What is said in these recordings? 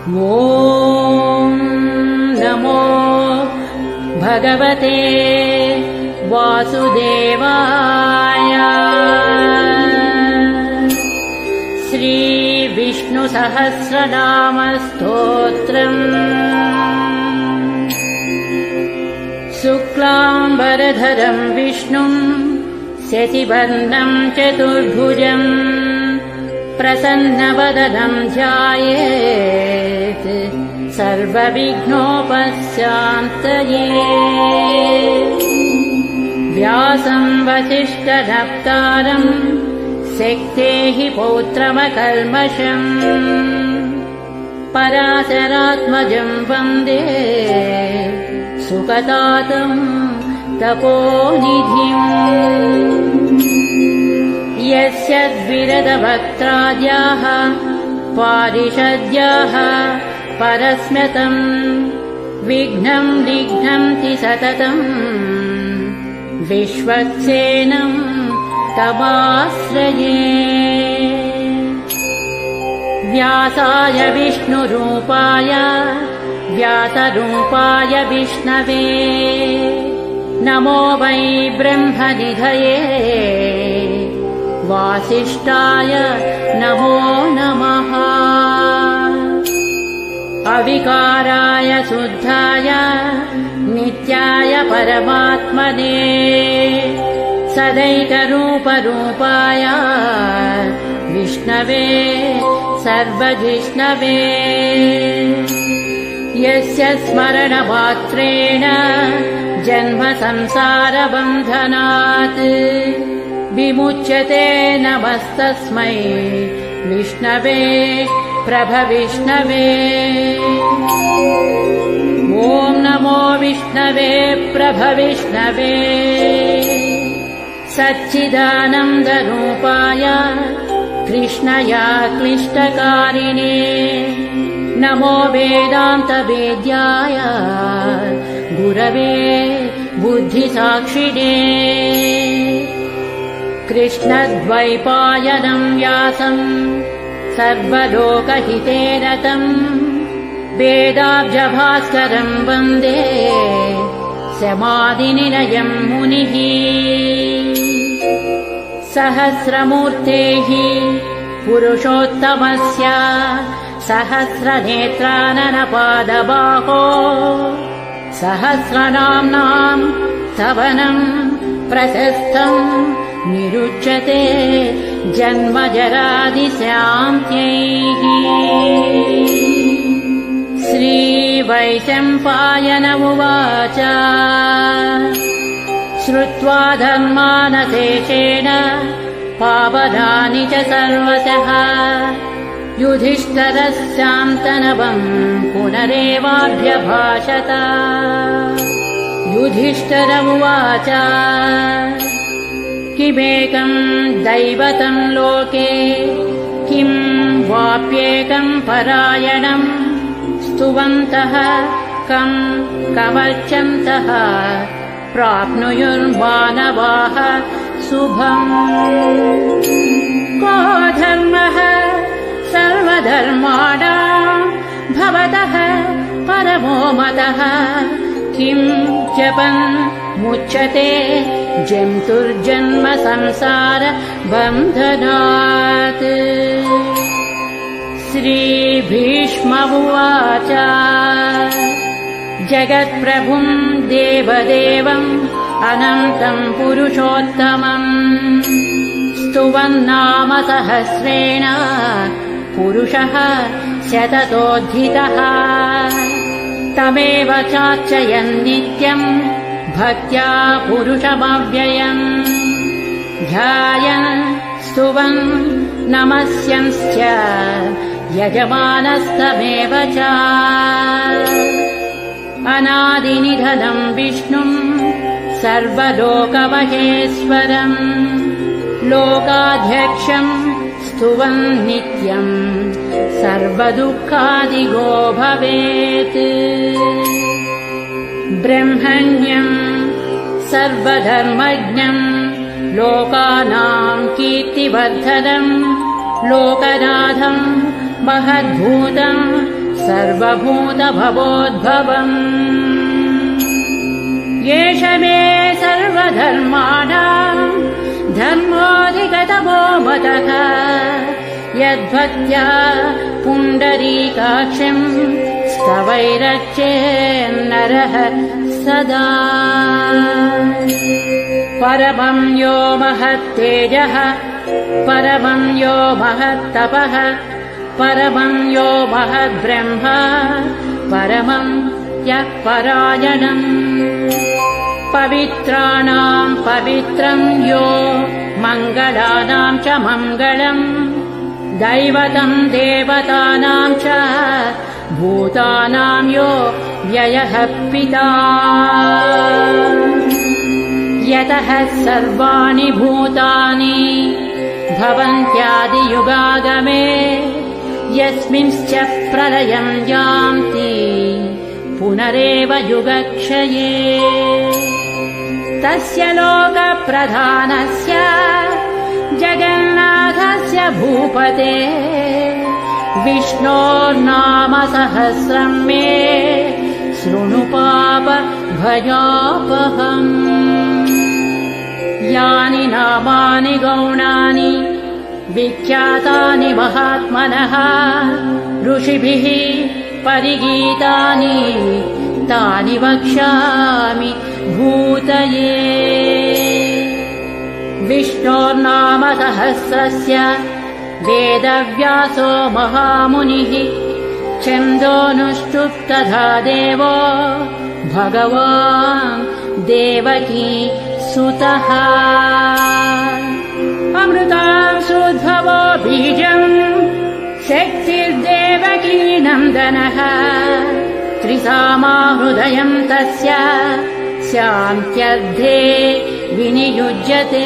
ॐ नमो भगवते वासुदेवाय। श्रीविष्णुसहस्रनामस्तोत्रम्। शुक्लाम्बरधरं विष्णुं शशिवर्णं चतुर्भुजं प्रसन्नवदनं ध्यायेत् सर्वविघ्नोपशान्तये। व्यासं वसिष्ठनप्तारं शक्तेः पौत्रमकल्मषम् पराशरात्मजं वन्दे सुखदातं तपोनिधिम्। यस्य द्विरदभक्त्राद्याः पारिषद्याः परस्म्यतं विघ्नं निघ्नन्ति सततं विश्वक्सेनं तमाश्रये। व्यासाय विष्णुरूपाय व्यासरूपाय विष्णवे नमो वै ब्रह्मनिधये वासिष्ठाय नमो नमः। अविकाराय शुद्धाय नित्याय परमात्मने सदैकरूपरूपाय विष्णवे सर्वजिष्णवे। यस्य स्मरणमात्रेण जन्म संसारबन्धनात् विमुच्यते नमस्तस्मै विष्णवे प्रभविष्णवे। ॐ नमो विष्णवे प्रभविष्णवे। सच्चिदानन्दरूपाय कृष्णया क्लिष्टकारिणे नमो वेदान्तवेद्याय गुरवे बुद्धिसाक्षिणे। कृष्णद्वैपायनं व्यासं सर्वलोकहिते रतं वेदाब्जभास्करं वन्दे समाधिनिलयं मुनिः। सहस्रमूर्तेः पुरुषोत्तमस्य सहस्रनेत्राननपादबाहो सहस्रनाम्नां स्तवनं प्रशस्तं निरुच्यते जन्मजरादिशान्त्यैः। श्रीवैशम्पायन उवाच श्रुत्वा धर्मानशेषेण पावनानि च सर्वशः युधिष्ठिरस्यान्तनवं पुनरेवाभ्यभाषत। युधिष्ठिर उवाच किमेकं दैवतं लोके किं वाप्येकं परायणं स्तुवन्तः कं कमर्चन्तः प्राप्नुयुर्मानवाः शुभम्। को धर्मः सर्वधर्माणां भवतः परमो मतः किं जपन् मुच्यते जन्तुर्जन्म संसार बन्धनात्। श्रीभीष्म उवाच जगत्प्रभुं देवदेवम् अनन्तं पुरुषोत्तमम् स्तुवन्नाम सहस्रेण पुरुषः शततोऽधिकः। तमेव चार्चयन् नित्यं भक्त्या पुरुषमव्ययम् ध्यायन् स्तुवन् नमस्यंश्च यजमानस्तमेव च। अनादिनिधनं विष्णुं सर्वलोकमहेश्वरम् लोकाध्यक्षं स्तुवन् नित्यं सर्वदुःखादिगो भवेत्। ब्रह्मण्यं सर्वधर्मज्ञं लोकानां कीर्तिवर्धनं लोकनाथं महद्भूतं सर्वभूतभवोद्भवम् एष मे सर्वधर्माणाम् धर्मोऽधिगतमो मतः यद्भक्त्या पुण्डरीकाक्षम् स्तवैरर्चेन्नरः सदा परमं यो महत्तेजः परमं यो महत्तपः परमं यो महद्ब्रह्म परमं यः परायणम् पवित्राणां पवित्रं यो मङ्गलानां च मङ्गलम् दैवतं देवतानां च भूतानां यो व्ययः पिता यतः सर्वाणि भूतानि भवन्त्यादियुगागमे यस्मिंश्च प्रलयं यान्ति पुनरेव युगक्षये तस्य लोकप्रधानस्य जगन्नाथस्य भूपते विष्णोर्नाम सहस्रं मे शृणु पापभयापहम् यानि नामानि गौणानि विख्यातानि महात्मनः ऋषिभिः परिगीतानि तानि वक्ष्यामि भूतये विष्णोर्नाम सहस्रस्य वेदव्यासो महामुनिः छन्दोनुष्टुप्तधा देवो भगवान् देवकी सुतः अमृतांशोद्भवो बीजम् शक्तिर्देवकी नन्दनः त्रिसामा हृदयं तस्य शान्त्यर्थे विनियुज्यते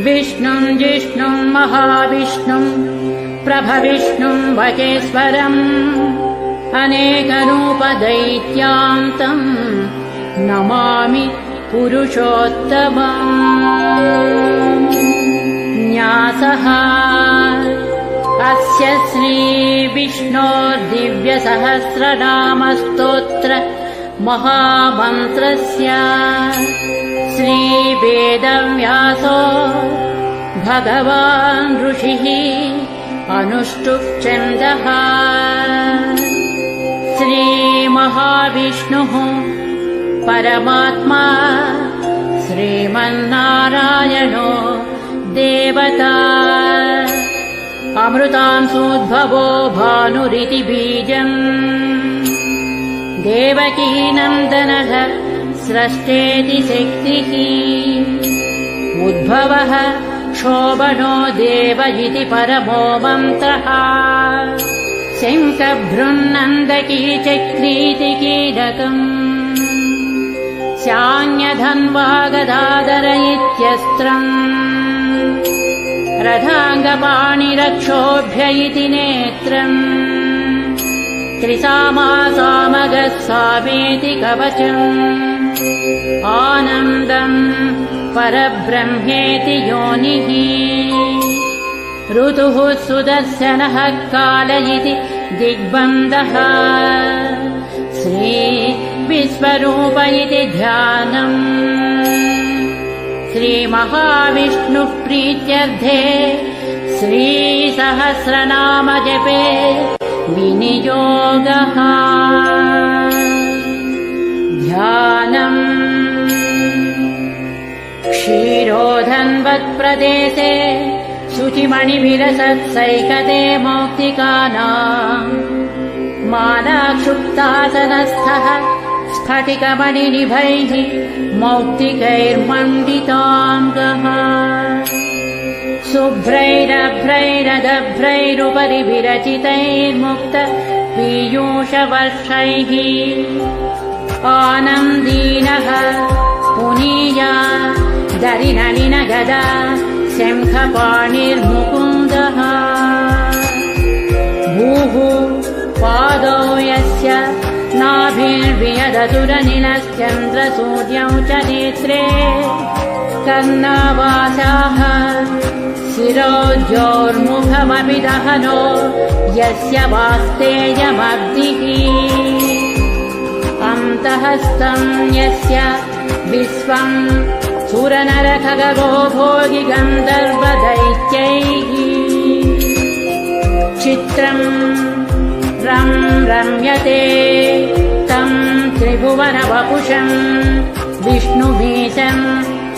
विष्णुं जिष्णुं महाविष्णुं प्रभविष्णुं वचेश्वरम् अनेकरूपदैत्यान्तम् नमामि पुरुषोत्तमम् न्यासः अस्य श्रीविष्णोर्दिव्यसहस्रनामस्तोत्र महामन्त्रस्य श्रीवेदव्यासो भगवान् ऋषिः अनुष्टुप्छन्दः श्रीमहाविष्णुः परमात्मा श्रीमन्नारायणो देवता अमृतांशोद्भवो भानुरिति बीजम् देवकी नन्दनः स्रष्टेति शक्तिः उद्भवः क्षोभनो देव इति परमो मन्त्रः शङ्खभृन्नन्दकी चक्रीति कीलकम् शान्यधन्वागदाधर इत्यस्त्रम् रथाङ्गपाणिरक्षोभ्य इति नेत्रम् त्रिसामा सामगः सामेति कवचम् आनन्दम् परब्रह्मेति योनिः ऋतुः सुदर्शनः काल इति दिग्बन्धः श्रीविश्वरूप इति ध्यानम् श्रीमहाविष्णुः प्रीत्यर्थे श्रीसहस्रनाम जपे विनियोगः ध्यानम् क्षीरोधन्वत्प्रदेशे शुचिमणिविलसत्सैकते मौक्तिकानाम् मालाक्षुप्तासनस्थः स्फटिकमणिनिभैः मौक्तिकैर्मण्डिताङ्गः शुभ्रैरभ्रैरदभ्रैरुपरि विरचितैर्मुक्त पीयूषवर्षैः आनन्दीनः पुनीया दरिनलिनगदा शङ्खपाणिर्मुकुन्दः भूः पादौ यस्य नाभिर्वियदतुरनिलश्चन्द्रसूर्यौ च नेत्रे कर्णावासाः शिरोद्योर्मुखमपि दहनो यस्य वास्तेयमब्धिः अन्तःस्थम् यस्य विश्वम् सुरनरखगो भोगि गन्धर्वदैत्यैः चित्रम् रम्यते तम् त्रिभुवनवपुषम् विष्णुमीशम्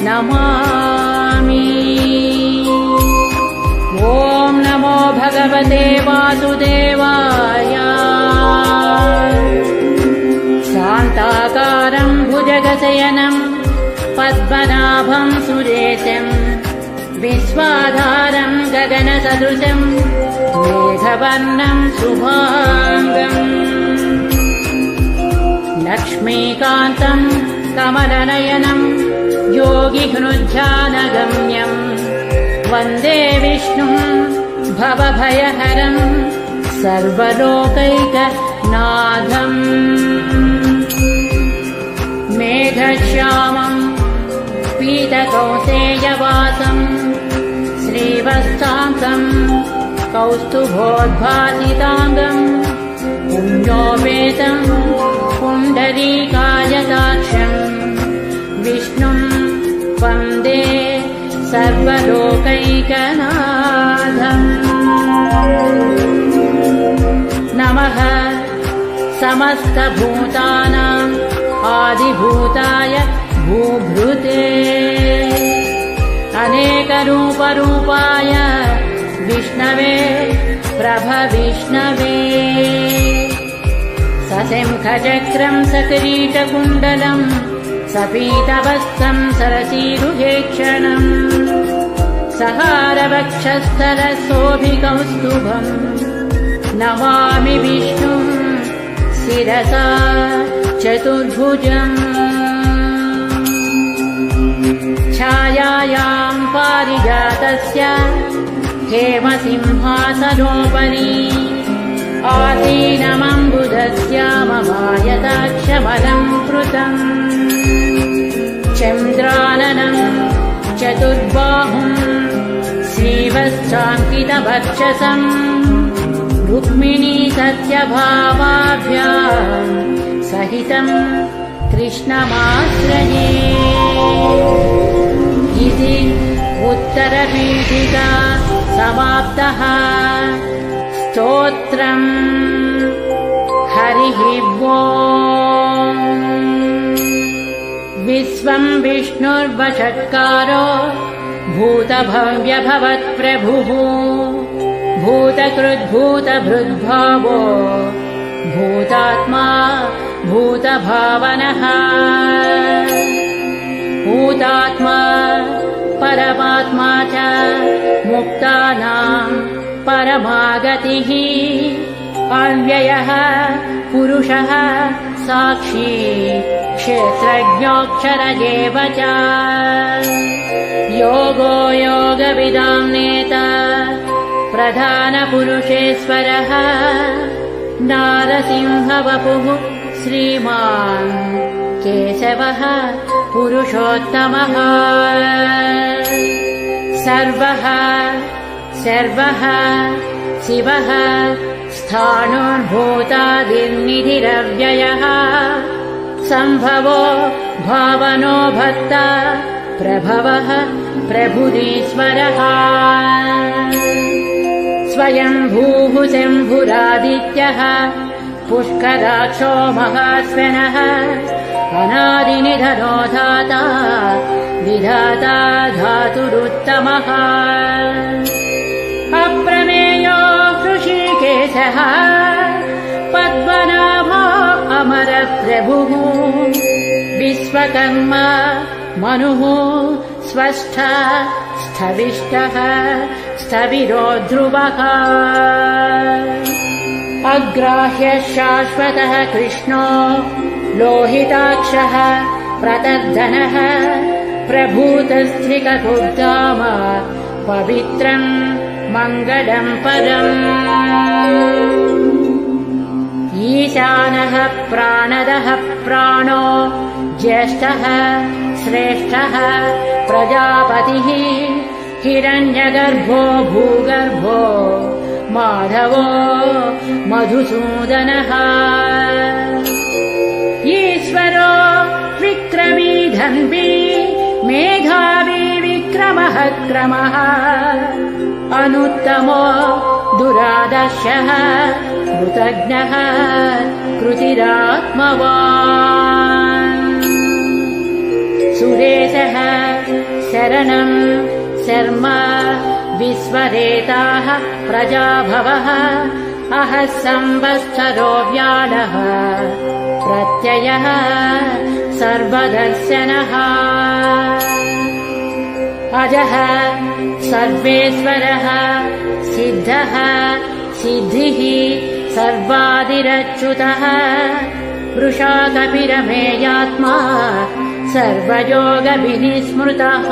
नमामि। ॐ नमो भगवते वासुदेवाय। शान्ताकारं भुजगशयनं पद्मनाभं सुरेशं विश्वाधारं गगनसदृशं मेघवर्णं शुभाङ्गम् लक्ष्मीकान्तं कमलनयनं योगिहृद्ध्यानगम्यं वन्दे विष्णुं भवभयहरं सर्वलोकैकनाथम् मेघश्यामं पीतकौसेयवासं श्रीवत्सांसं कौस्तुभोद्भासिताङ्गं पुण्योपेतं पुण्डरीकायताक्षं विष्णुं वन्दे सर्वलोकैकनाथम्। नमः समस्तभूतानाम् आदिभूताय भूभृते अनेकरूपरूपाय विष्णवे प्रभविष्णवे सशङ्खचक्रं सकिरीटकुण्डलं सपीतवस्त्रं सरसीरुहेक्षणम् सहारवक्षस्थलशोभिकौस्तुभम् नमामि विष्णुं शिरसा चतुर्भुजम् छायायां पारिजातस्य हेमसिंहासनोपरि आसीनमम्बुधस्य ममायताक्षमलङ्कृतम् चन्द्राननं चतुर्बाहुं श्रीवत्साङ्कितवक्षसं रुक्मिणी सत्यभामाभ्यां सहितं कृष्णमाश्रये इति उत्तरपीठिका समाप्तः। स्तोत्रम् हरिः ओम्। विश्वं विष्णुर्वषट्कारो भूतभव्यभवत्प्रभुः भूतकृद्भूतभृद्भावो भूतात्मा भूतभावनः भूतात्मा परमात्मा च मुक्तानां परमागतिः अव्ययः पुरुषः साक्षी क्षेत्रज्ञोऽक्षर एव च योगो योगविदां नेता प्रधानपुरुषेश्वरः नारसिंहवपुः श्रीमान् केशवः पुरुषोत्तमः सर्वः शिवः स्थाणुर्भूतादिर्निधिरव्ययः सम्भवो भावनो भर्ता प्रभवः प्रभुरीश्वरः स्वयंभूः शम्भुरादित्यः पुष्कराक्षो महाश्वनः अनादिनिधनो धाता विधाता धातुरुत्तमः अप्रमेयो ऋषिकेशः पद्मनाभो अमरप्रभुः विश्वकर्मा मनुः स्वस्था स्थविष्टः स्थविरो ध्रुवः अग्राह्यः शाश्वतः कृष्णो लोहिताक्षः प्रतर्धनः प्रभूतस्त्रिककुर्धाम पवित्रम् मङ्गलम् परम् ईशानः प्राणदः प्राणो ज्येष्ठः श्रेष्ठः प्रजापतिः हिरण्यगर्भो भूगर्भो माधवो मधुसूदनः ईश्वरो विक्रमी धन्वी मेधावी विक्रमः क्रमः अनुत्तमो दुरादर्शः कृतज्ञः कृतिरात्मवान् सुरेशः शरणं शर्म विश्वरेताः प्रजाभवः अहः संवत्सरो व्याळः प्रत्ययः सर्वदर्शनः अजः सर्वेश्वरः सिद्धः सिद्धिः सर्वादिरच्युतः वृषा कपिरमेयात्मा सर्वयोगविनिस्मृतः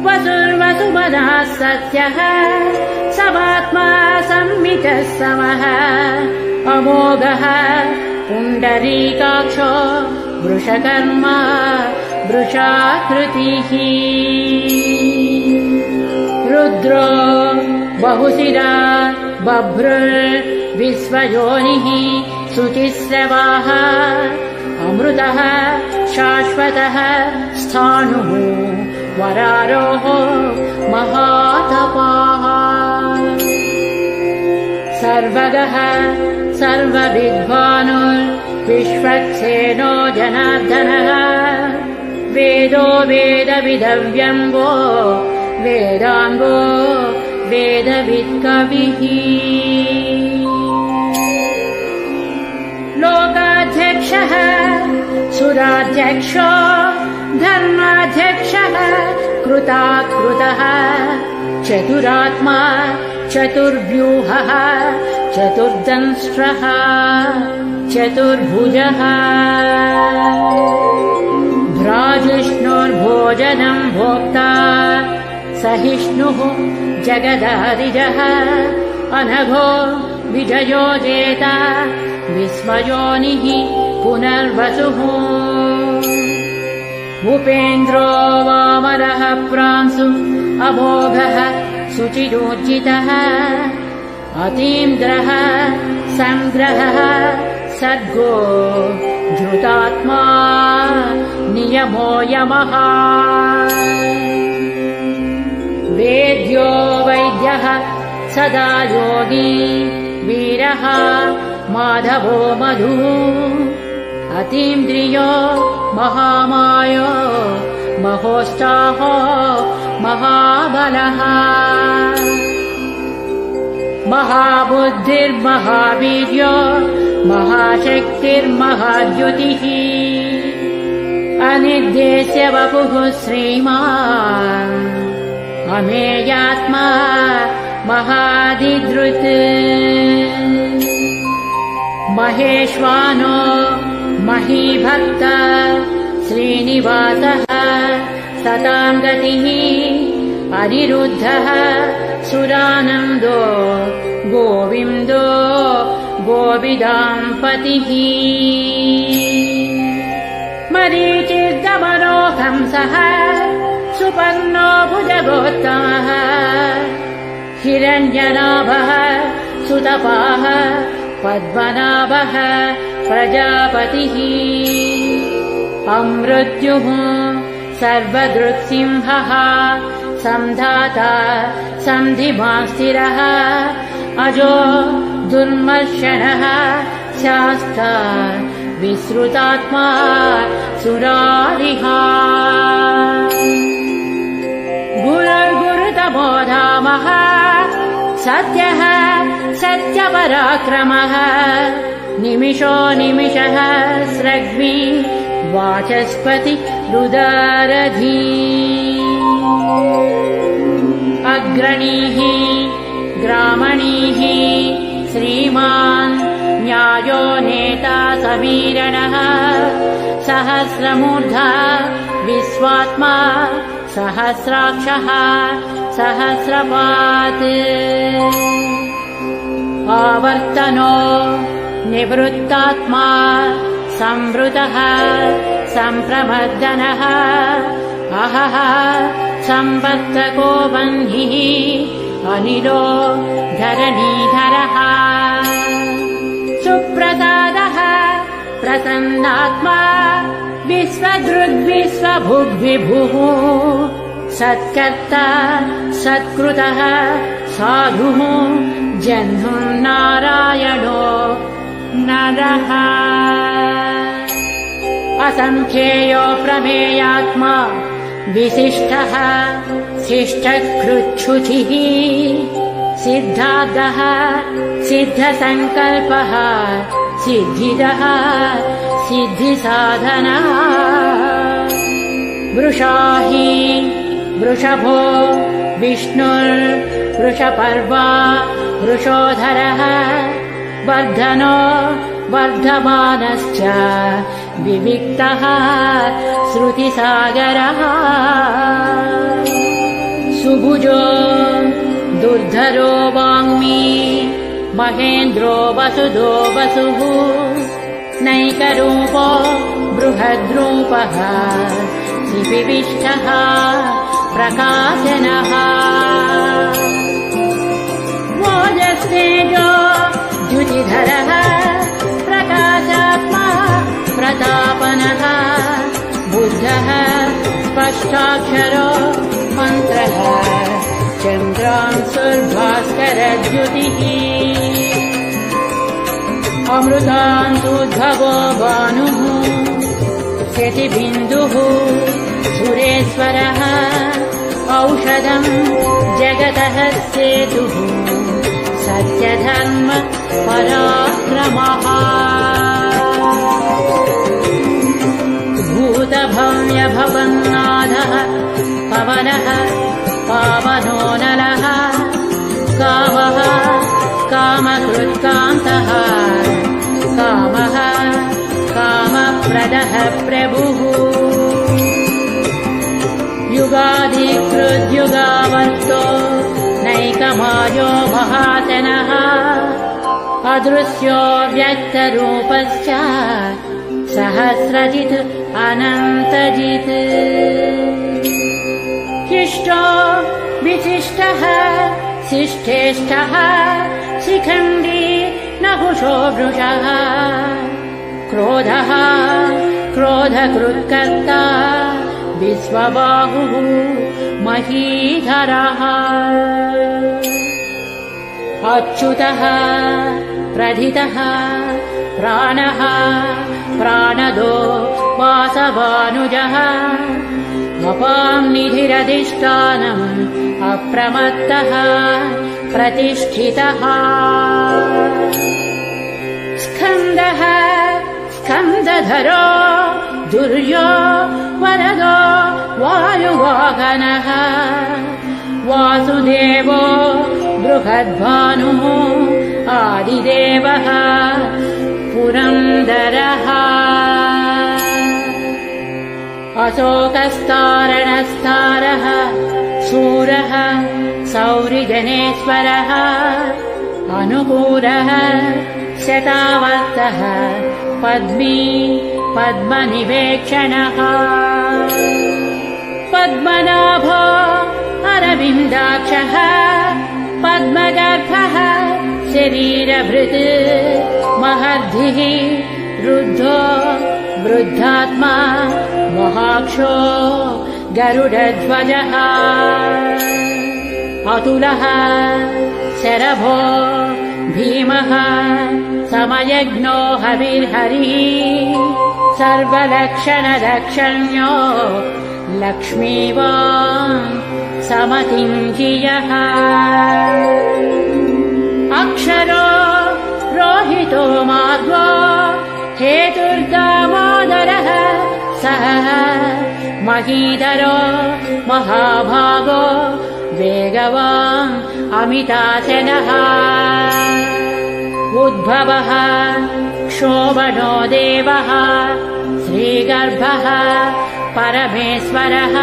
वसुर्वसुमनः सत्यः समात्मा संमितः समः अमोघः पुण्डरीकाक्षो वृषकर्मा वृषाकृतिः रुद्रो बहुशिरा बभ्रुर्विश्वयोनिः शुचिस्रवाः अमृतः शाश्वतः स्थाणुः वरारोः महातपाः सर्वगः सर्वविद्वानुर्विश्वक्सेनो जनार्दनः वेदो वेदविदव्यङ्गो वेदाङ्गो वेदवित्कविः लोकाध्यक्षः सुराध्यक्षो धर्माध्यक्षः कृताकृतः चतुरात्मा चतुर्व्यूहः चतुर्दंष्ट्रः चतुर्भुजः भ्राजिष्णुर्भोजनं भोक्ता सहिष्णुः जगदादिजः अनघो विजयो जेता विस्मयोनिः पुनर्वसुः भूपेन्द्रो वामरः प्रांशु अमोघः शुचिरोज्जितः अतीन्द्रः संग्रहः सर्गो धृतात्मा नियमो यमः वेद्यो वैद्यः सदा योगी वीरः माधवो मधु अतीन्द्रियो महामायो महोत्साहो महाबलः महाबुद्धिर्महावीर्यो महाशक्तिर्महाद्युतिः अनिर्देश्य वपुः श्रीमान् अमेयात्मा महादिदृत् महेश्वानो महीभक्त श्रीनिवासः सतां गतिः अनिरुद्धः सुरानन्दो गोविन्दो गोविदाम्पतिः मरीचिर्दमनो हंसः सुपर्णो भुजगोत्तमः हिरण्यनाभः सुतपाः पद्मनाभः प्रजापतिः अमृत्युः सर्वदृक्सिंहः संधाता सन्धिमास्तिरः अजो दुर्मर्शनः शास्ता विश्रुतात्मा सुरारिः गुरुर्गुरुतमो धामः सत्यः सत्यपराक्रमः निमिषो निमिषः स्रग्मि वाचस्पति रुदारधी अग्रणीः ग्रामणीः श्रीमान् न्यायो नेता समीरणः सहस्रमूर्धा विश्वात्मा सहस्राक्षः सहस्रपात् आवर्तनो निवृत्तात्मा संवृतः संप्रमर्दनः अहः संवर्तको वह्निः अनिलो धरणीधरः सुप्रसादः प्रसन्नात्मा विश्वदृग्विश्वभुग्विभुः सत्कर्ता सत्कृतः साधुः जह्नुं नारायणो नरः असंख्येयो प्रमेयात्मा विशिष्टः शिष्टकृच्छुचिः सिद्धार्थः सिद्धसङ्कल्पः सिद्धिदः सिद्धिसाधनः वृषाही वृषभो विष्णुर्वृषपर्वा वृषोधरः वर्धनो वर्धमानश्च विविक्तः श्रुतिसागरः सुभुजो दुर्धरो वाङ्मी महेन्द्रो वसुदो वसुः नैकरूपो बृहद्रूपः शिपिविष्टः प्रकाशनः ओजस्तेजो द्युतिधरः प्रकाशात्मा प्रतापनः बुद्धः स्पष्टाक्षरो मन्त्रः चन्द्रांशुर्भास्करद्युतिः अमृतान्तुद्भवो भानुः शतिबिन्दुः सुरेश्वरः औषधं जगतः सेतुः सत्यधर्म पराक्रमः भूतभव्यभवन्नाथः पवनः पावनो नलः कामः कामकृत्कान्तः कामः कामप्रदः प्रभुः युगाधिकृद्युगावर्तो नैकमायो महातनः अदृश्यो व्यक्तरूपश्च सहस्रजित् अनन्तजित् शिष्टो विशिष्टः शिष्टेष्टः शिखण्डी नहुषो वृषः क्रोधः क्रोधकृत्कर्ता विश्वबाहुः महीधरः अच्युतः प्रथितः प्राणः प्राणदो वासवानुजः अपांनिधिरधिष्ठानम् अप्रमत्तः प्रतिष्ठितः स्कन्दः स्कन्दधरो दुर्यो वरदो वायुवाहनः वासुदेवो बृहद्भानुः आदिदेवः पुरन्दरः अशोकस्तारणस्तारः शूरः सौरिजनेश्वरः अनुकूलः शतावर्तः पद्मी पद्मनिवेक्षणः पद्मनाभो अरविन्दाक्षः पद्मगर्भः शरीरभृत् महर्धिः रुद्धो वृद्धात्मा महाक्षो गरुडध्वजः अतुलः शरभो भीमः समयज्ञो हविर्हरिः सर्वलक्षणलक्षण्यो लक्ष्मीवान् समतिञ्जियः अक्षरो रोहितो मार्गो हेतुर्दामोदरः सः महीधरो महाभागो वेगवान् अमिताशनः उद्भवः क्षोभनो देवः श्रीगर्भः परमेश्वरः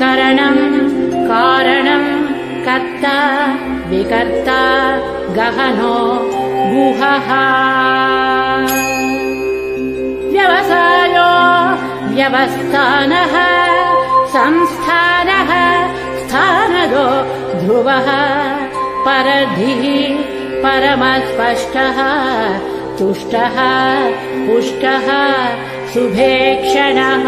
करणं कारणं कर्ता विकर्ता गहनो गुहः व्यवसायो व्यवस्थानः संस्थानः स्थानदो ध्रुवः परद्धिः परमस्पष्टः तुष्टः पुष्टः शुभेक्षणः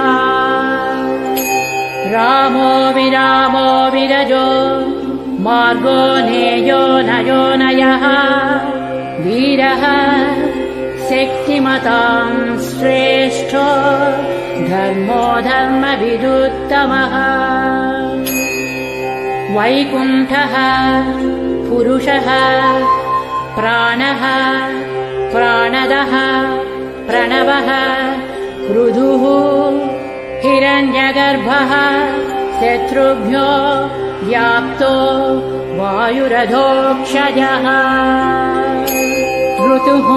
रामो विरामो विरजो मार्गो नेयो नयो नयः वीरः शक्तिमतां श्रेष्ठो धर्मो धर्मविदुत्तमः वैकुण्ठः पुरुषः प्राणः प्राणदः प्रणवः पृथुः हिरण्यगर्भः शत्रुभ्यो व्याप्तो वायुरधोक्षजः ऋतुः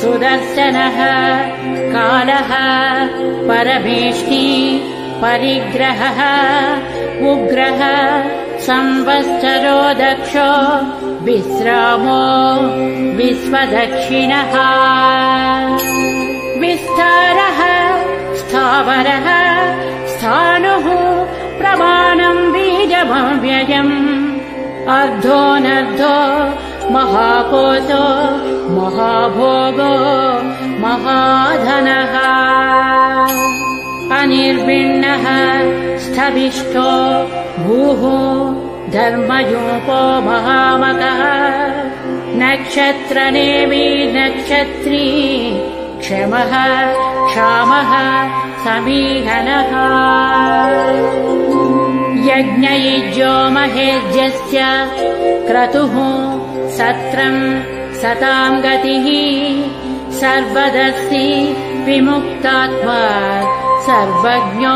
सुदर्शनः कालः परमेष्टि परिग्रहः उग्रः संवत्सरो दक्षो विश्रामो विश्वदक्षिणः विस्तारः स्थावरः स्थाणुः प्रमाणम् बीजमव्ययम् अर्धोऽनर्धो महाकोशो महाभोगो महाधनः अनिर्विण्णः स्थविष्ठो भूः धर्मयूपो महामकः नक्षत्रनेमि नक्षत्री क्षमः क्षामः समीहनः यज्ञयुज्यो महेज्यस्य क्रतुः सत्रम् सतां गतिः सर्वदर्शी विमुक्तात्मा सर्वज्ञो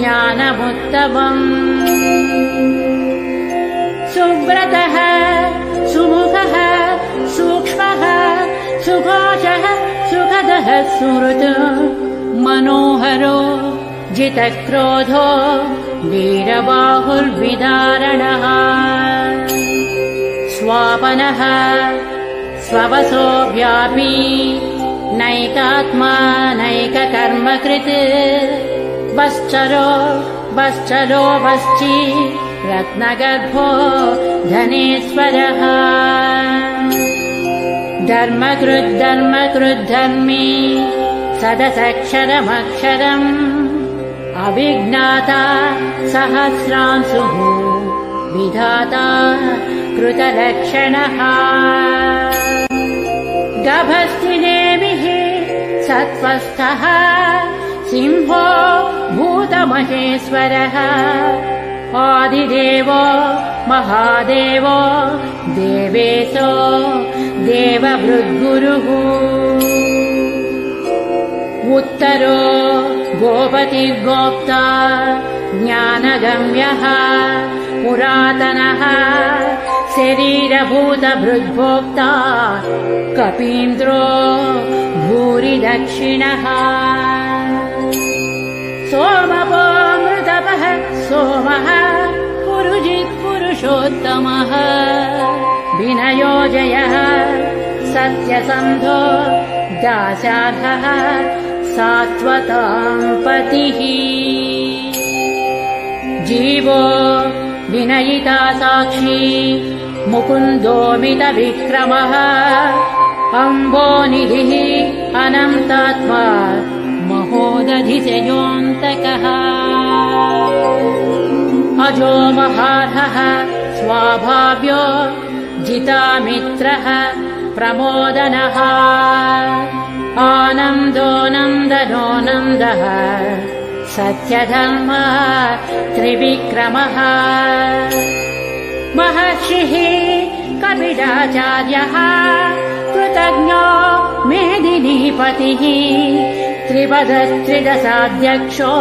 ज्ञानमुत्तमम् सुव्रतः सुमुखः सूक्ष्मः सुभाषः सुखदः सुहृत् मनोहरो जितक्रोधो वीरबाहुर्विदारणः स्वापनः स्ववसो व्यापी नैकात्मा नैककर्मकृत् वश्चलो वश्ची रत्नगर्भो धनेश्वरः धर्मकृद्धर्मी सदसक्षरमक्षरम् अविज्ञाता सहस्रांशुः विधाता कृतलक्षणः गभस्तिनेमिः सत्त्वस्थः सिंहो भूतमहेश्वरः आदिदेवो महादेवो देवेशो देवभृद्गुरुः उत्तरो गोपतिर्गोप्ता ज्ञानगम्यः पुरातनः शरीरभूतभृद्भोक्ता कपीन्द्रो भूरिदक्षिणः सोमपो मृतपः सोमः पुरुषोत्तमः विनयो जयः सत्यसन्धो दाशार्हः सात्वतां पतिः जीवो विनयिता साक्षी मुकुन्दोमितविक्रमः अम्बोनिधिः अनन्तात्मा महोदधिशयोऽन्तकः अजो महार्हः स्वाभाव्यो जितामित्रः प्रमोदनः आनन्दो नन्दनो नन्दः सत्यधर्म त्रिविक्रमः महर्षिः कपिलाचार्यः कृतज्ञो मेदिनीपतिः त्रिपदस्त्रिदशाध्यक्षो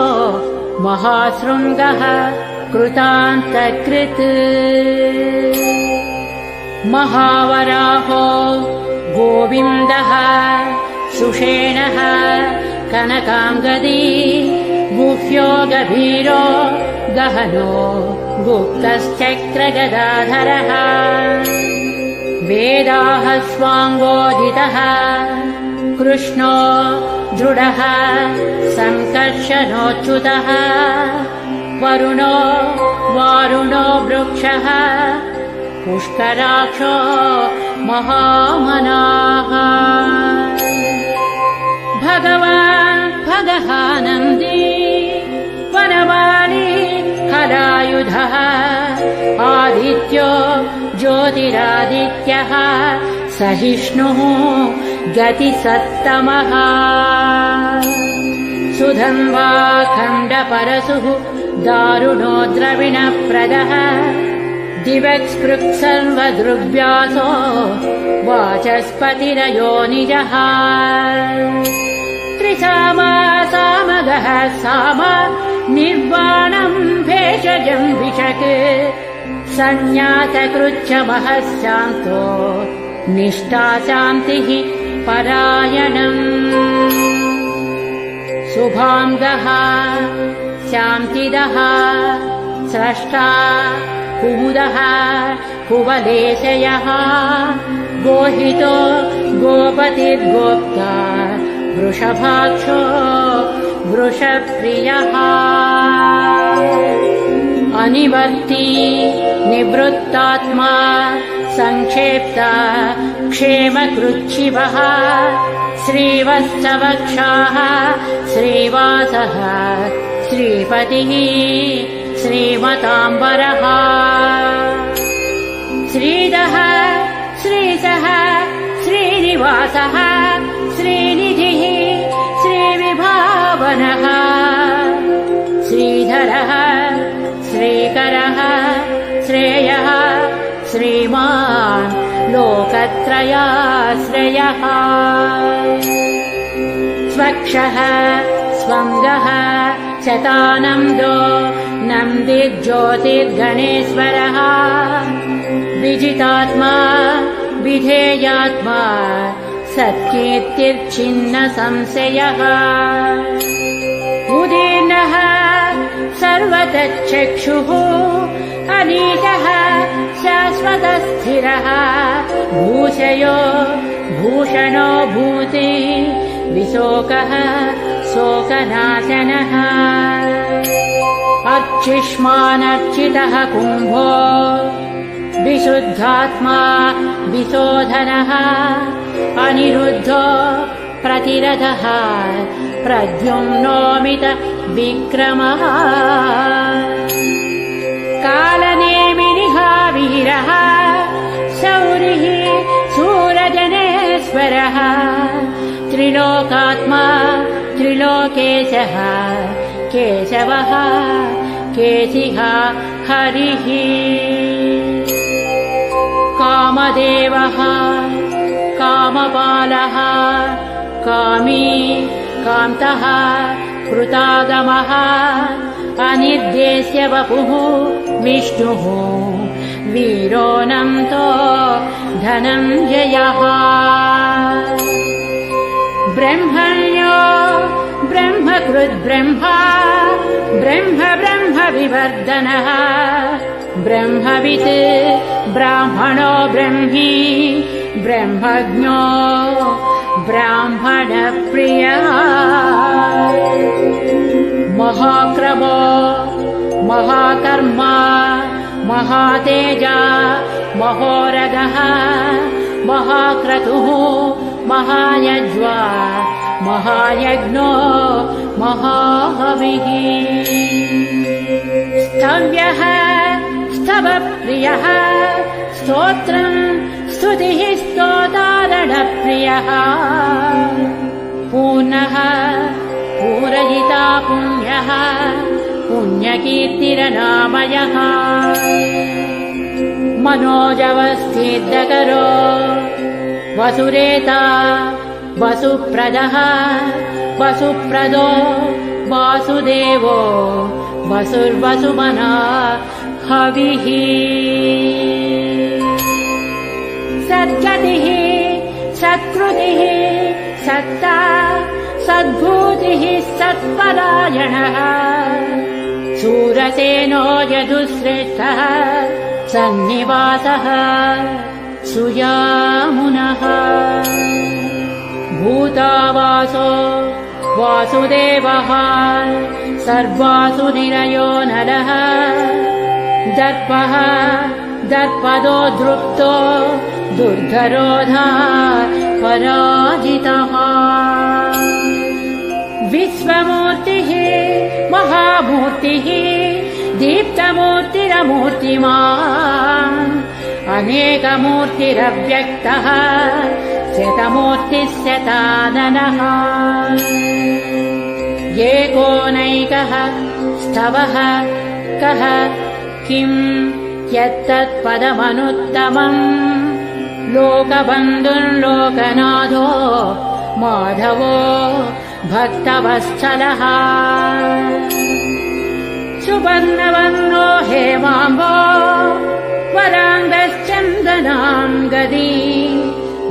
महाशृङ्गः कृतान्तकृत् महावराहो गोविन्दः सुषेणः कनकाङ्गदी गुह्यो गभीरो गहनो गुप्तश्चक्रगदाधरः वेदाः स्वाङ्गोदितः कृष्णो दृढः सङ्कर्षणोच्युतः वरुणो वारुणो वृक्षः पुष्कराक्षो महामनाः भगवान् भगहानन्दी वनमाली खलायुधः आदित्यो ज्योतिरादित्यः सहिष्णुः गतिसत्तमः सुधन्वा खण्डपरशुः दारुणो द्रविणप्रदः दिवक्स्पृक्सर्वदृग्व्यासो वाचस्पतिरयोनिजः त्रिसामा सामगः साम निर्वाणम् भेषजम् विशक् सन्न्यासकृच्छमः शान्तो निष्ठा शान्तिः परायणम् शुभाङ्गः शान्तिदः स्रष्टा कुमुदः कुवलेशयः गोहितो गोपतिर्गोप्ता वृषभाक्षो वृषप्रियः अनिवर्ती निवृत्तात्मा संक्षेप्ता क्षेमकृच्छिवः श्रीवत्सवक्षाः श्रीवासः श्रीपतिः श्रीमताम्बरः श्रीदः श्रीसः श्रीनिवासः श्रीनिधिः श्रीविभावनः श्रीधरः श्रीकरः श्रेयः श्रीमान् लोकत्रयाश्रयः स्वक्षः स्वङ्गः शतानन्दो नन्दिर्ज्योतिर्गणेश्वरः विजितात्मा विधेयात्मा सत्कीर्तिर्छिन्न संशयः उदीर्णः सर्वतश्चक्षुः अनीशः शाश्वतस्थिरः भूषयो भूषणो भूति विशोकः शोकनाशनः अर्चिष्मानर्चितः कुम्भो विशुद्धात्मा विशोधनः अनिरुद्धो प्रतिरथः प्रद्युम्नोमित विक्रमः कालनेमिनिः वीरः शौरिः शूरजनेश्वरः त्रिलोकात्मा त्रिलोकेशः केशवः केशिः हरिः कामदेवः कामपालः कामी कान्तः कृतागमः अनिर्देश्य वपुः विष्णुः वीरोऽनन्तो धनञ्जयः ब्रह्मण्यो ब्रह्मकृद्ब्रह्मा ब्रह्म ब्रह्म विवर्धनः ब्रह्मवित् ब्राह्मणो ब्रह्मी ब्रह्मज्ञो ब्राह्मणप्रियः महाक्रमो महाकर्मा महातेजा महोरगः महाक्रतुः महायज्वा महायज्ञो महाहविः स्तव्यः स्तवप्रियः स्तोत्रम् स्तुतिः स्तोतारणप्रियः पूर्णः पूरयिता पुण्यः पुण्यकीर्तिरनामयः मनोजवस्थितकरो वसुरेता वसुप्रदः वसुप्रदो वासुदेवो वसुर्वसुमना हविः सद्गतिः सत्कृतिः सत्ता सद्भूतिः सत्परायणः शूरसेनो यदुश्रेष्ठः सन्निवासः सुयामुनः भूतावासो वासुदेवः सर्वासु निरयो नरः दर्पः दर्पदो दृप्तो दुर्धरोधा पराजितः विश्वमूर्तिः महामूर्तिः दीप्तमूर्तिरमूर्तिमान् अनेकमूर्तिरव्यक्तः शतमूर्तिः शताननः एकोनैकः स्तवः कः किम् यत्तत्पदमनुत्तमम् लोकबन्धुर्लोकनाथो माधवो भक्तवत्सलः सुवर्णवर्णो हेमाम्बो वराङ्गश्चन्दनाङ्गदी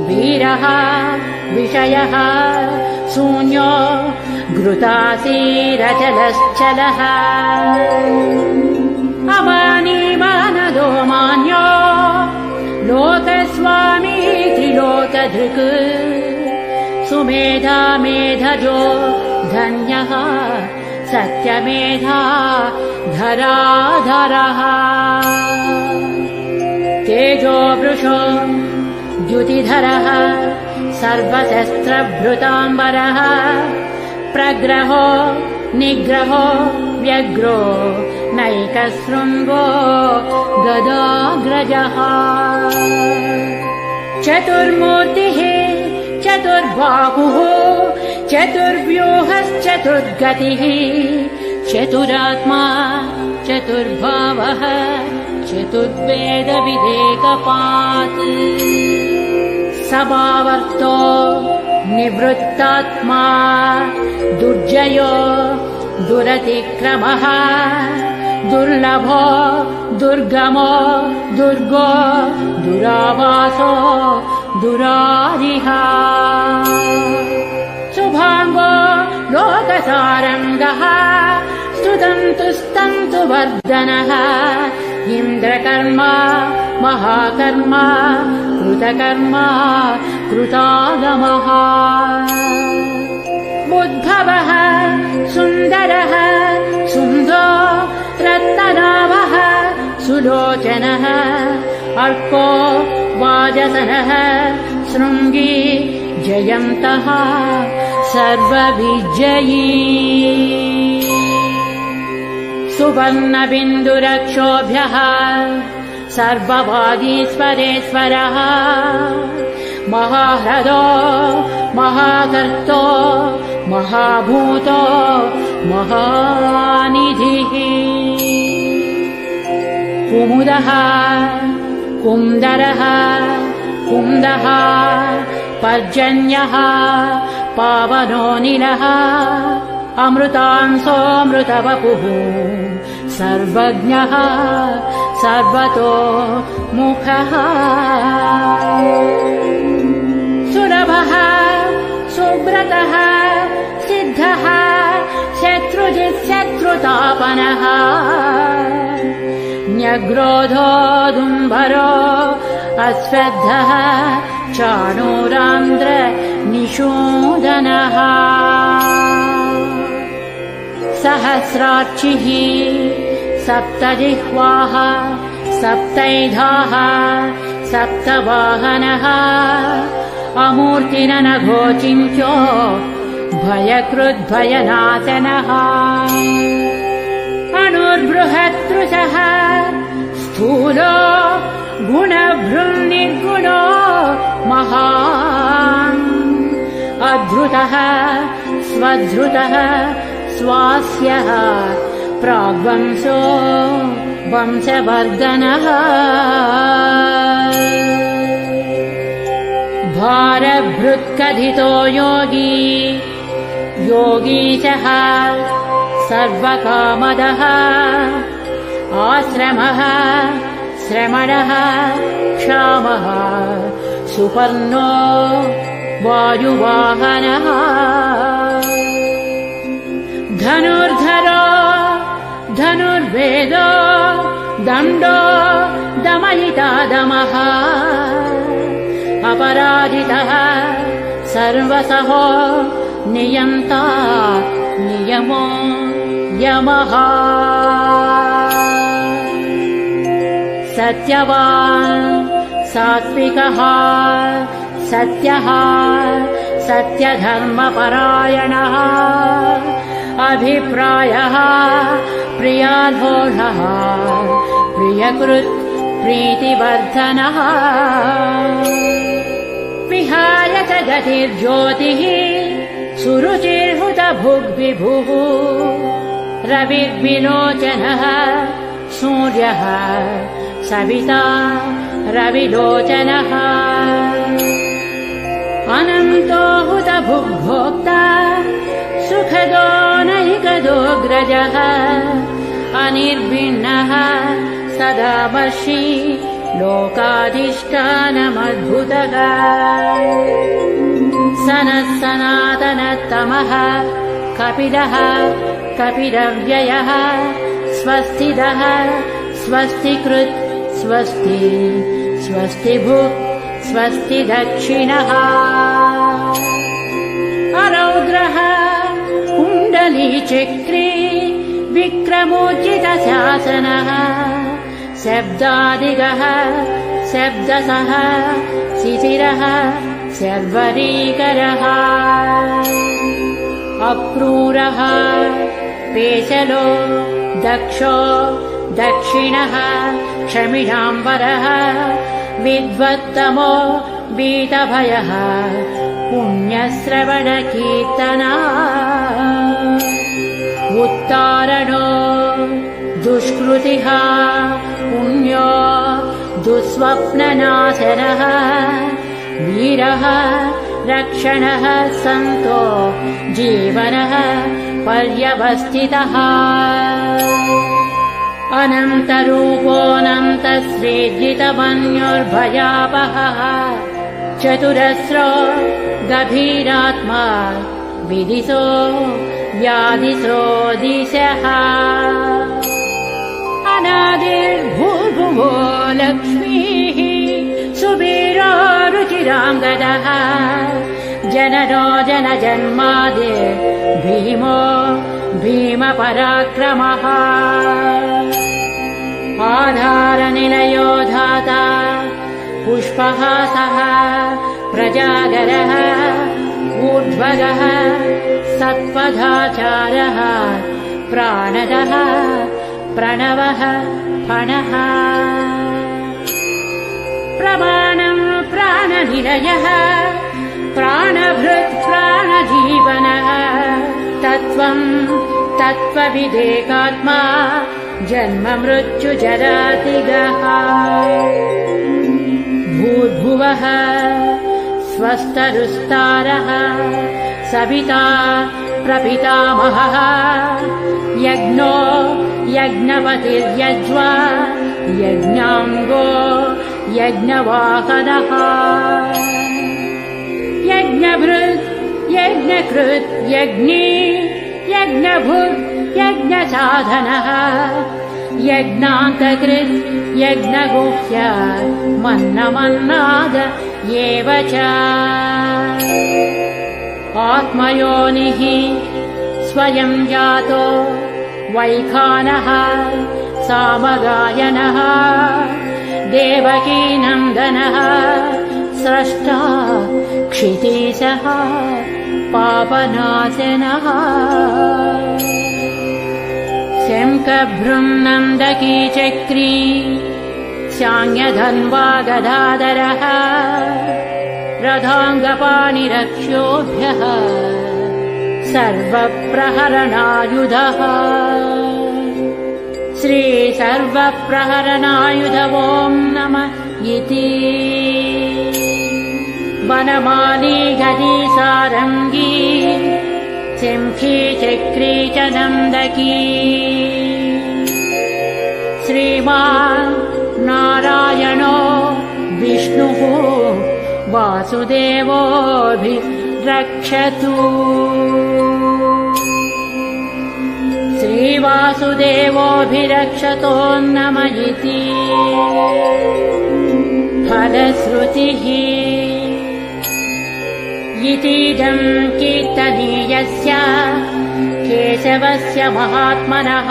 वीरः विषयः शून्यो घृतासीरचलश्चलः अमानीमानदो मान्यो लोकस्वामी त्रिलोकधृक् सुमेधा मेधजो धन्यः सत्यमेधा धराधरः तेजो वृषो द्युतिधरः सर्वशस्त्रभृताम्बरः प्रग्रहो निग्रहो व्यग्रो नैकशृङ्गो गदाग्रजः चतुर्मूर्तिः चतुर्बाहुः चतुर्व्यूहश्चतुर्गतिः चतुरात्मा चतुर्भावः चतुर्वेदविदेकपात् समावर्तो निवृत्तात्मा दुर्जयो दुरतिक्रमः दुर्लभो दुर्गमो दुर्गो दुरावासो दुरारिः शुभाङ्गो लोकसारङ्गः स्तुतन्तुस्तन्तुवर्धनः इन्द्रकर्मा महाकर्मा कृतकर्मा कृतागमः उद्भवः सुन्दरः सुन्दो रत्ननाभः सुलोचनः अर्को वाजसनः शृङ्गी जयन्तः सर्वविजयी सुवर्णबिन्दुरक्षोभ्यः सर्ववागीश्वरेश्वरः महाह्रदो महाकर्तो महाभूतो महानिधिः कुमुदः कुन्दरः कुन्दः पर्जन्यः पावनोऽनिलः अमृतांसोऽमृतवपुः सर्वज्ञः सर्वतो मुखः सुलभः सुव्रतः सिद्धः शत्रुजित्शत्रुतापनः न्यग्रोधोदुम्बरो अश्वत्थः चाणूरान्द्र निषूदनः सहस्रार्चिः सप्तजिह्वाः सप्तैधाः सप्तवाहनः अमूर्तिरनघोचिन्त्यो भयकृद्भयनाशनः अणुर्बृहत्तृषः स्थूलो गुणभृन्निर्गुणो महान् अधृतः स्वधृतः स्वास्यः प्राग्वंशो वंशवर्धनः भारभृत्कथितो योगी योगीशः सर्वकामदः आश्रमः श्रमणः क्षामः सुपर्णो वायुवाहनः धनुर्धरो धनुर्वेदो दण्डो दमयिता दमः अपराजितः सर्वसहो नियन्ता नियमो संयमः सत्यवान् सात्विकः सत्यः सत्यधर्मपरायणः अभिप्रायः प्रियाधोषः प्रियकृत् प्रीतिवर्धनः विहाय च गतिर्ज्योतिः सुरुचिर्हुतभुग्विभुः रविर्विलोचनः सूर्यः सविता रविलोचनः अनन्तो हुतभुग्भोक्ता सुखदो नैकदोऽग्रजः अनिर्भिन्नः सदावर्षी लोकाधिष्ठानमद्भुतः सनः सनातनतमः कपिलः कपिलव्ययः स्वस्तिदः स्वस्तिकृत् स्वस्ति स्वस्तिभुक् स्वस्ति दक्षिणः अरौद्रः कुण्डलीचक्रे विक्रमोज्जितशासनः शब्दादिगः शब्दसः शिशिरः शर्वरीकरः अक्रूरः पेशलो दक्षो दक्षिणः क्षमिणाम्बरः विद्वत्तमो बीतभयः पुण्यश्रवणकीर्तना उत्तारणो दुष्कृतिः पुण्यो दुःस्वप्ननाशनः वीरः रक्षणः सन्तो जीवनः पर्यवस्थितः अनन्तरूपोऽनन्तश्रीजितमन्युर्भयापहः चतुरस्रो गभीरात्मा विदिशो व्याधिसो दिशः अनादिर्भूर्भुवो लक्ष्मीः सुवीरो रुचिराङ्गदः जननो जनजन्मादिर् भीमो भीमपराक्रमः आधारनिलयो धाता पुष्पहासः प्रजागरः ऊर्ध्वगः सत्पथाचारः प्राणदः प्रणवः फणः प्रमाणम् प्राणनिलयः प्राणभृत् प्राणजीवनः तत्त्वम् तत्त्वविदेकात्मा जन्म मृत्युजरातिगः भूर्भुवः स्वस्तरुस्तारः सविता प्रपितामहः यज्ञो यज्ञपतिर्यज्वा यज्ञाङ्गो यज्ञवाहनः यज्ञभृत् यज्ञकृत् यज्ञी यज्ञभुक् यज्ञसाधनः यज्ञान्तकृत् यज्ञगुह्य मन्नमन्नाद एव च आत्मयोनिः स्वयं जातो वैखानः सामगायनः देवकीनन्दनः स्रष्टा क्षितीशः पापनाशनः शङ्खभृङ्नन्दकी चक्री शाङ्गधन्वा गदाधरः रथाङ्गपाणिरक्षोभ्यः सर्वप्रहरणायुधः श्रीसर्वप्रहरणायुध ॐ नमः इति वनमाली गदी सारङ्गी शङ्खी चक्री च नन्दकी श्रीमान् नारायणो विष्णुः वासुदेवोऽभिरक्षतु श्रीवासुदेवोऽभिरक्षतो नमः इति फलश्रुतिः इतीदं कीर्तनीयस्य केशवस्य महात्मनः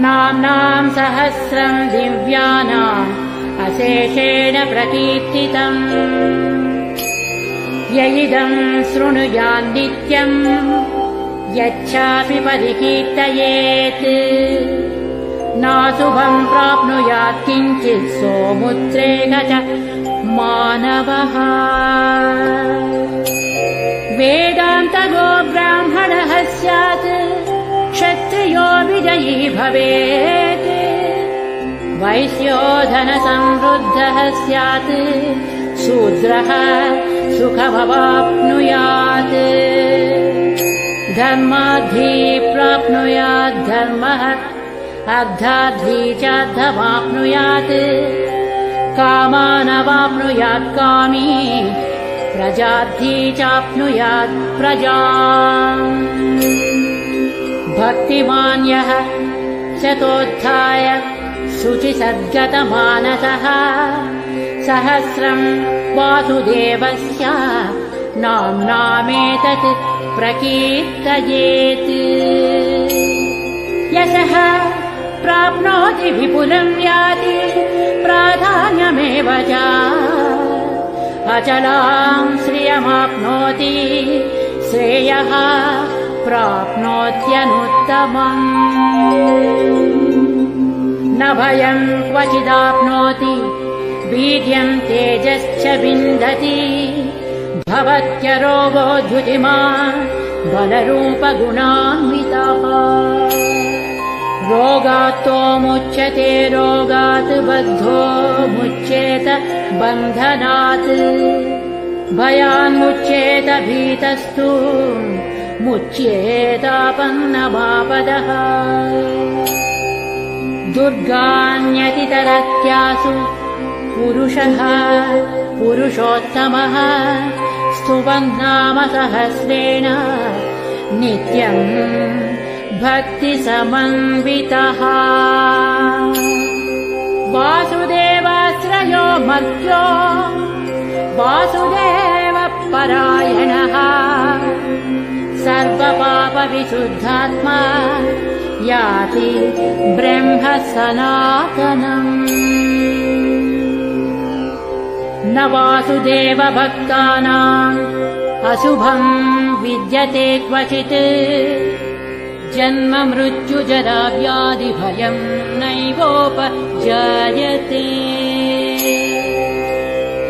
नाम्नां सहस्रं दिव्यानाम् अशेषेण प्रकीर्तितम् य इदं शृणुयान् नित्यम् यच्चापि परिकीर्तयेत् नाशुभं प्राप्नुयात् किञ्चित् सोमुद्रेक च मानवः वेदान्तगो ब्राह्मणः स्यात् क्षत्रियो विजयी भवेत् वैश्यो धनसमृद्धः स्यात् शूद्रः सुखमवाप्नुयात् धर्मार्थी प्राप्नुयात् धर्मः अर्थार्थी च अर्थमाप्नुयात् कामानवाप्नुयात् कामी प्रजार्थी चाप्नुयात् प्रजाम् भक्तिमान् यः शतोत्थाय शुचिसद्गतमानसः सहस्रं वासुदेवस्य नाम्नामेतत् प्रकीर्तयेत् यशः प्राप्नोति विपुलं याति प्राधान्यमेव च अचलां श्रियमाप्नोति श्रेयः प्राप्नोत्यनुत्तमम् न भयं क्वचिदाप्नोति वीर्यं तेजश्च विन्दति भवत्यरोगो द्युतिमान् बलरूपगुणान्वितः रोगात्तो मुच्यते रोगात् बद्धो मुच्येत बन्धनात् भयान्मुच्येत भीतस्तु मुच्येतापन्नमापदः दुर्गान्यतितरत्यासु पुरुषः पुरुषोत्तमः स्तुवन्नाम सहस्रेण नित्यम् भक्तिसमन्वितः वासुदेवाश्रयो मर्त्यो वासुदेवपरायणः सर्वपापविशुद्धात्मा याति ब्रह्म सनातनम् न वासुदेवभक्तानाम् अशुभं विद्यते क्वचित् जन्म मृत्युजरा व्याधिभयं नैवोपजायते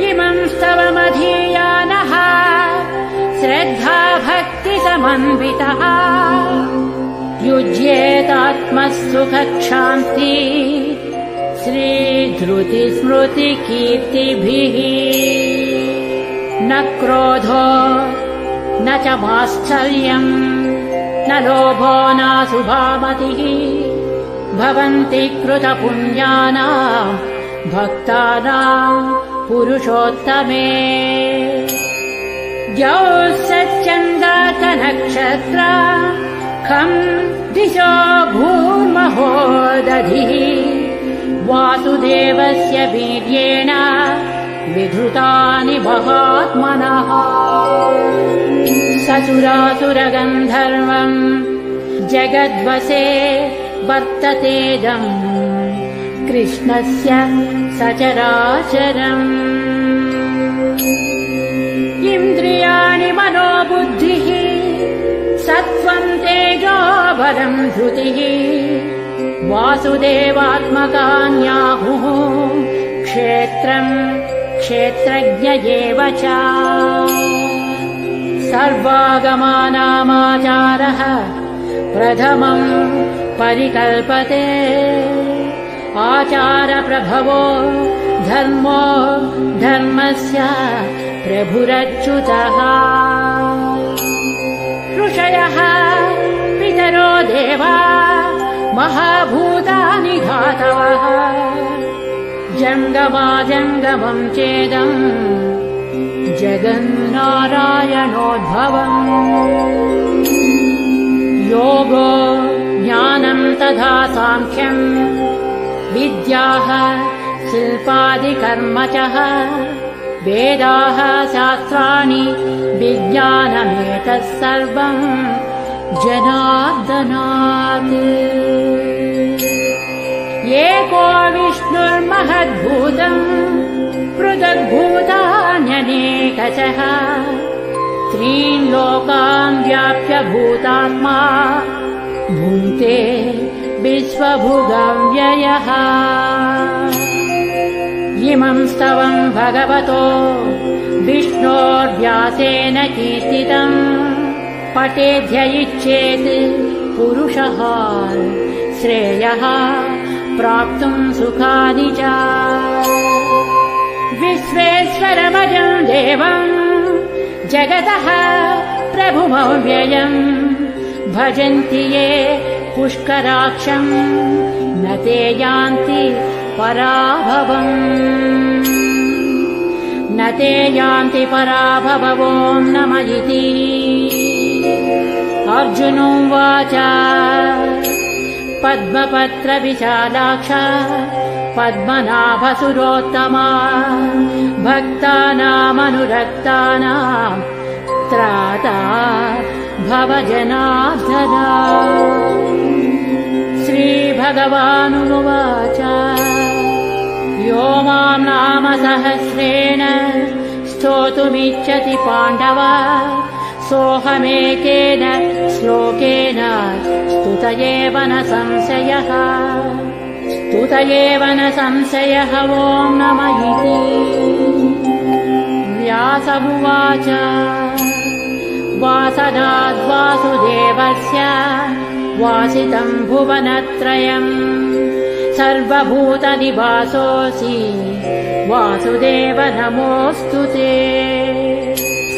इमं स्तवमधीयानः श्रद्धा भक्तिसमन्वितः युज्येतात्मसुखक्षान्ति श्रीधृतिस्मृतिकीर्तिभिः न क्रोधो न च मात्सर्यम् न लोभो नाशुभामतिः भवन्ति कृतपुण्यानाम् भक्तानाम् पुरुषोत्तमे द्यौः सच्चन्द्रार्कनक्षत्रा खं दिशो भूर्महो दधिः वासुदेवस्य वीर्येण विधृतानि महात्मनः ससुरासुरगन्धर्वम् जगद्वसे वर्ततेदम् कृष्णस्य सचराचरम् इन्द्रियाणि मनोबुद्धिः सत्त्वं तेजो बलं धृतिः वासुदेवात्मकान्याहुः क्षेत्रम् क्षेत्रज्ञ एव च सर्वागमानामाचारः प्रथमं परिकल्पते आचारप्रभवो धर्मो धर्मस्य प्रभुरच्युतः ऋषयः पितरो देवा महाभूतानि धातवः जङ्गमाजङ्गमं चेदम् जगन्नारायणोद्भवम् योगो ज्ञानं तथा साङ्ख्यम् विद्याः शिल्पादिकर्म च वेदाः शास्त्राणि विज्ञानमेतत् सर्वम् जनार्दनात्। एको विष्णुर्महद्भूतम् पृथग्भूतान्यनेकशः त्रीन् लोकान् व्याप्य भूतात्मा भुङ्क्ते विश्वभुगव्ययः। इमं स्तवम् भगवतो विष्णोर्व्यासेन कीर्तितम् पठेद्य इच्छेत् पुरुषः श्रेयः प्राप्तुम् सुखानि च। विश्वेश्वरमजम् देवम् जगतः प्रभुमव्ययम् भजन्ति ये पुष्कराक्षम् न ते यान्ति पराभवम्। न ते यान्ति पराभवो नम इति। अर्जुनोवाच पद्मपत्रविशालाक्ष पद्मनाभसुरोत्तमा भक्तानामनुरक्तानाम् त्राता भव जनार्दन। श्रीभगवानुवाच यो मां नाम सहस्रेण स्तोतुमिच्छति पाण्डव सोऽहमेकेन श्लोकेन स्तुत एव न संशयः। स्तुत एव न संशयः। ॐ नम इति। व्यास उवाच वासनाद्वासुदेवस्य वासितम् भुवनत्रयम् सर्वभूतनिवासोऽसि वासुदेव नमोऽस्तु ते।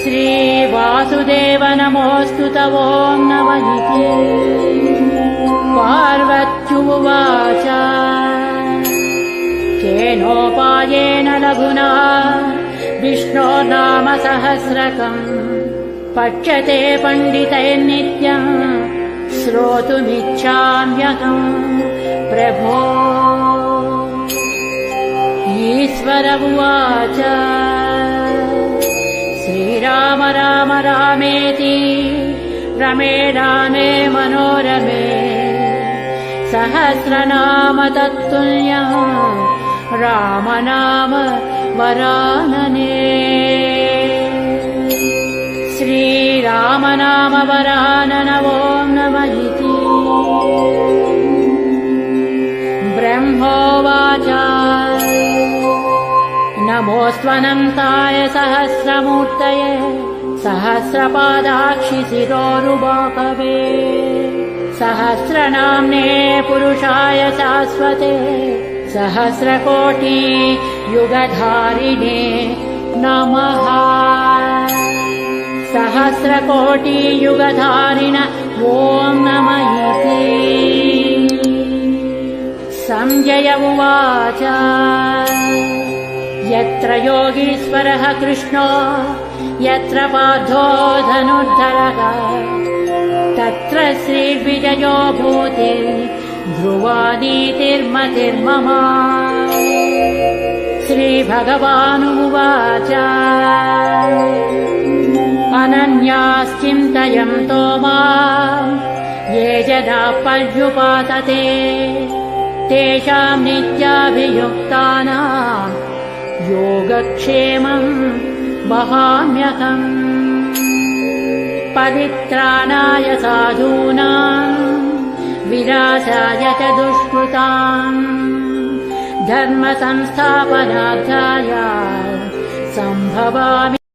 श्रीवासुदेव नमोऽस्तु ते। ॐ नम इति। पार्वत्युवाच केनोपायेन लघुना विष्णोर्नाम सहस्रकम् पच्यते पण्डितैर्नित्यम् श्रोतुमिच्छाम्यहम् प्रभो। ईश्वर उवाच श्रीराम राम रामेति रमे रामे मनोरमे सहस्रनाम तत्तुल्यम् राम नाम वरानने। श्रीराम नाम वरानन। ॐ नम इति। ब्रह्मोवाच नमोऽस्त्वनन्ताय सहस्रमूर्तये सहस्रपादाक्षि शिरोरुबाहवे सहस्रनाम्ने पुरुषाय शाश्वते सहस्रकोटि युगधारिणे नमः। सहस्रकोटि युगधारिण। ॐ नम इति। संजय उवाच यत्र योगीश्वरः कृष्णो यत्र पार्थो धनुर्धरः तत्र श्रीविजयो भूतिः ध्रुवा नीतिर्मतिर्मम। श्रीभगवानुवाच अनन्याश्चिन्तयन्तो माम् ये जनाः पर्युपासते तेषाम् नित्याभियुक्तानाम् योगक्षेमम् वहाम्यहम्। परित्राणाय साधूनाम् विनाशाय च दुष्कृताम् धर्म संस्थापनार्थाय सम्भवामि।